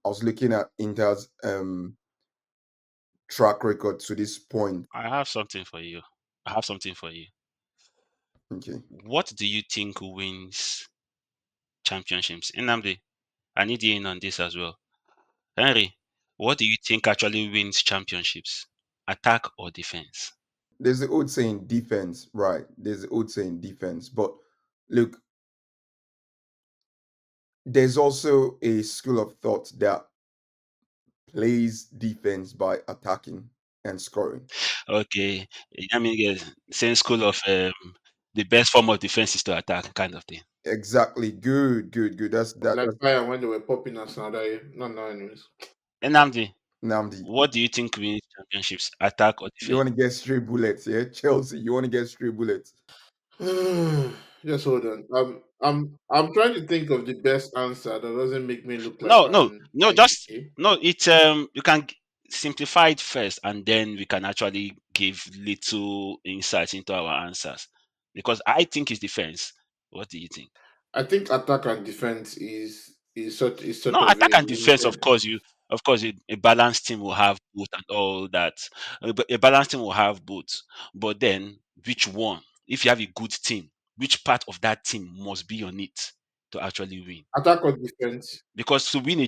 I was looking at Inter's track record to this point. I have something for you. I have something for you. Okay. What do you think wins championships? Nnamdi, I need you in on this as well. Henry, what do you think actually wins championships? Attack or defense? There's the old saying defense, right? There's the old saying defense. But look, there's also a school of thought that plays defense by attacking and scoring. Okay, I mean, yes, same school of the best form of defense is to attack, kind of thing. Exactly. Good, good, good. Like That's fire when they were popping us another year. Not now, anyways. Nnamdi, Namdi. what do you think wins championships? Attack or You defense? want to get stray bullets, yeah? Chelsea, you want to get stray bullets. Just hold on. I'm trying to think of the best answer that doesn't make me look like No, no, an no. Just IGK. no. It's you can simplify it first, and then we can actually give little insights into our answers. Because I think it's defense. What do you think? I think attack and defense is sort No, of attack a and defense. Of limited. course, a balanced team will have both and all that. A balanced team will have both. But then, which one? If you have a good team, which part of that team must be on it to actually win? Attack or defense. Because to win a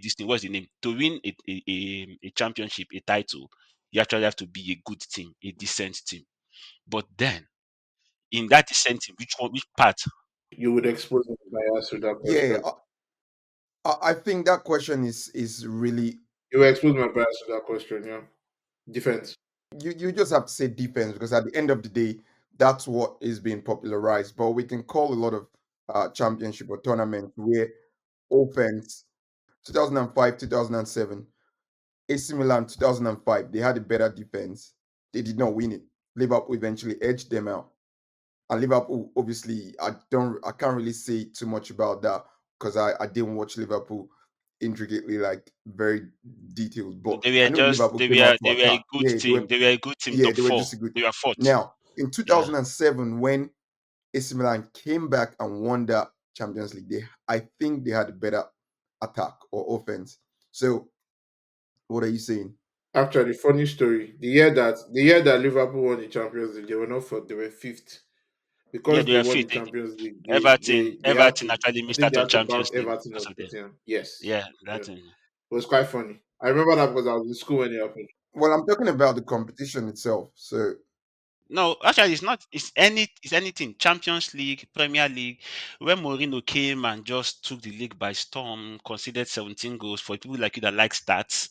this thing, what's the name? To win a championship, a title, you actually have to be a good team, a decent team. But then in that decent team, which part? You would expose my bias with that Yeah, question. I think that question is really You would expose my bias with that question, yeah. Defense. you just have to say defense because at the end of the day, that's what is being popularized. But we can call a lot of championship or tournaments where offense 2005, 2007, AC Milan 2005, they had a better defense. They did not win it. Liverpool eventually edged them out. And Liverpool, obviously, I can't really say too much about that because I didn't watch Liverpool intricately, like very detailed. But They I were know just Liverpool came out to they were a attack. good team. They were a good team, Yeah, top they were four. just a good. They were fourth. Now in Yeah. 2007, when AC Milan came back and won that Champions League, I think they had a better attack or offense. So what are you saying? Actually, funny story. The year that Liverpool won the Champions League, they were not fourth, they were fifth. Yeah, Because they they were won the fifth. Champions League, they had Everton to actually I missed think out they on had to Champions bounce League Everton because or of them. Tottenham. Yes. Yeah, Yeah. that's It was quite funny. I remember that because I was in school when it happened. Well, I'm talking about the competition itself. So no, actually, it's not. It's anything. Champions League, Premier League. When Mourinho came and just took the league by storm, conceded 17 goals for people like you that like stats.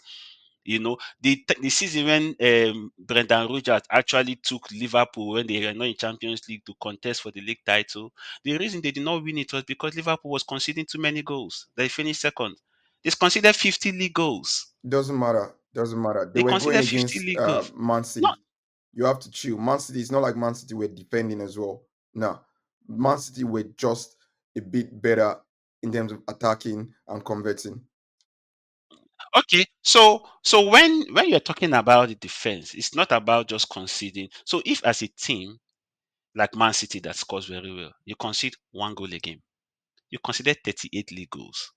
The season when Brendan Rodgers actually took Liverpool when they were not in Champions League to contest for the league title. The reason they did not win it was because Liverpool was conceding too many goals. They finished second. They conceded 50 league goals. doesn't matter. Doesn't matter. They They were going conceded 50 against league goals. Man No, City. You have to chill. Man City, it's not like Man City were defending as well. No. Man City were just a bit better in terms of attacking and converting. okay, so when you're talking about the defense, it's not about just conceding. So if as a team like Man City that scores very well, you concede one goal a game, you consider 38 league goals.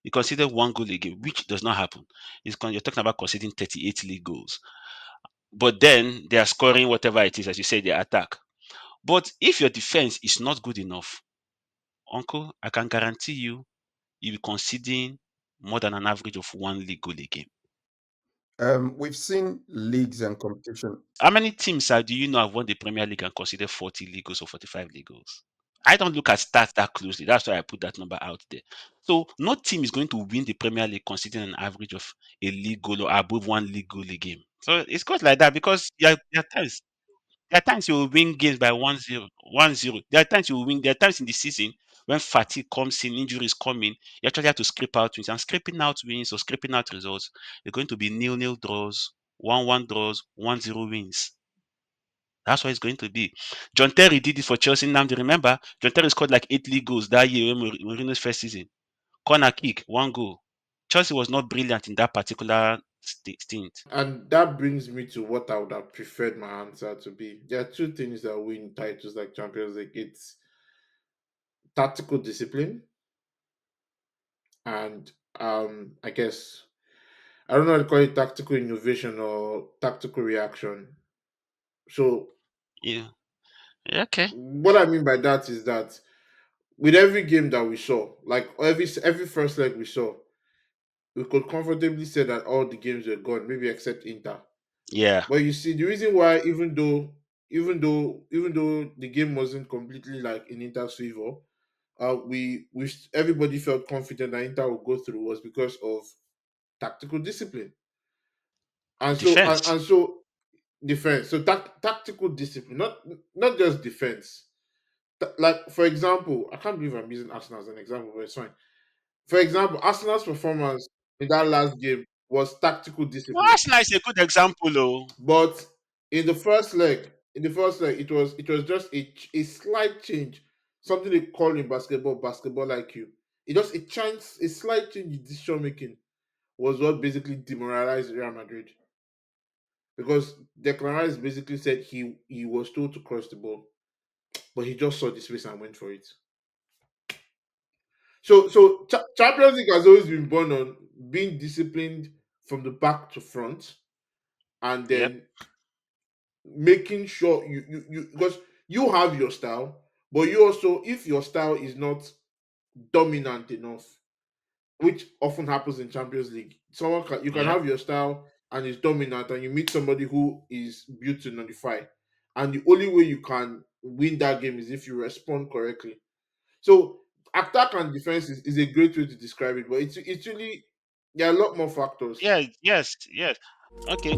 You consider one goal a game, which does not happen. You're talking about conceding 38 league goals, but then they are scoring whatever it is, as you say, they attack. But if your defense is not good enough, Uncle, I can guarantee you'll be conceding more than an average of one league goal a game. We've seen leagues and competition. How many teams do you know have won the Premier League and considered 40 league goals or 45 league goals? I don't look at stats that closely. That's why I put that number out there. So no team is going to win the Premier League considering an average of a league goal or above one league goal a game. So it's goes like that because there are times you will win games by 1-0, 1-0. There are times you will win. There are times in the season when fatigue comes in, injuries come in, you actually have to scrape out wins. And scraping out wins or scraping out results, they're going to be nil-nil draws, 1-1 draws, 1-0 wins. That's what it's going to be. John Terry did it for Chelsea. Now, do you remember? John Terry scored like 8 league goals that year when Mourinho's first season. Corner kick, one goal. Chelsea was not brilliant in that particular stint. And that brings me to what I would have preferred my answer to be. There are two things that win titles like Champions League. It's tactical discipline and I guess I don't know how to call it tactical innovation or tactical reaction. So Yeah. Yeah, okay. what I mean by that is that with every game that we saw, like every first leg we saw, we could comfortably say that all the games were gone, maybe except Inter. Yeah. But you see, the reason why, even though the game wasn't completely like in Inter's favor, we everybody felt confident that Inter would go through was because of tactical discipline, and so and, Defense. and so defense. So tactical discipline, not just defense. Like for example, I can't believe I'm using Arsenal as an example, but it's fine. For example, Arsenal's performance in that last game was tactical Well, discipline. Arsenal is a good example, though. But in the first leg, it was just a slight change, something they call in basketball IQ. It just a slight change in decision making was what basically demoralized Real Madrid because Declan Rice basically said he was told to cross the ball, but he just saw the space and went for it. So Champions League has always been born on being disciplined from the back to front, and Yep. then making sure you because you have your style, but you also if your style is not dominant enough, which often happens in Champions League, you can Yep. have your style and it's dominant, and you meet somebody who is built to nullify, and the only way you can win that game is if you respond correctly. So attack and defense is a great way to describe it, but it's really there are a lot more factors. Yeah. Yes. Yes. Okay.